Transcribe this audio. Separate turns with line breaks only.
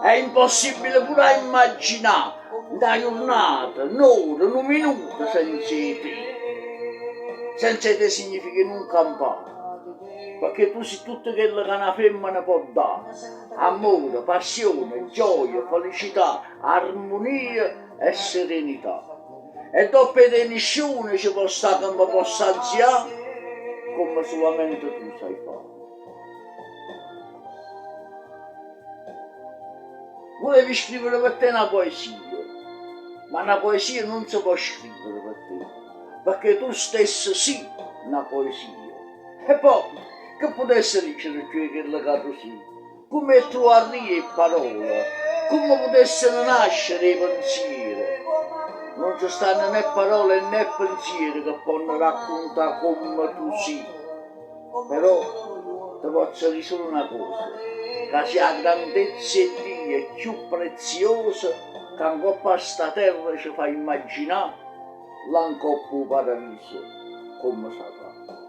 È impossibile pure a immaginare una giornata, un'ora, un minuto senza te. Senza te significa non campare. Perché tu sei tutto quello che una femmina può dare. Amore, passione, gioia, felicità, armonia e serenità. E dopo te nessuno ci può stare che mi possa alzare come solamente tu sai fare. Volevi scrivere per te una poesia, ma una poesia non si può scrivere per te, perché tu stesso sei una poesia. E poi, che potesse dicere cioè quello che tu sei? Come tu arrivi le parole? Come potessero nascere i pensieri? Non ci stanno né parole né pensieri che possono raccontare come tu sei. Però ti posso dire solo una cosa, che sia la grandezza di Dio è più preziosa che ancora questa terra ci fa immaginare l'ancora più paradiso come sarà.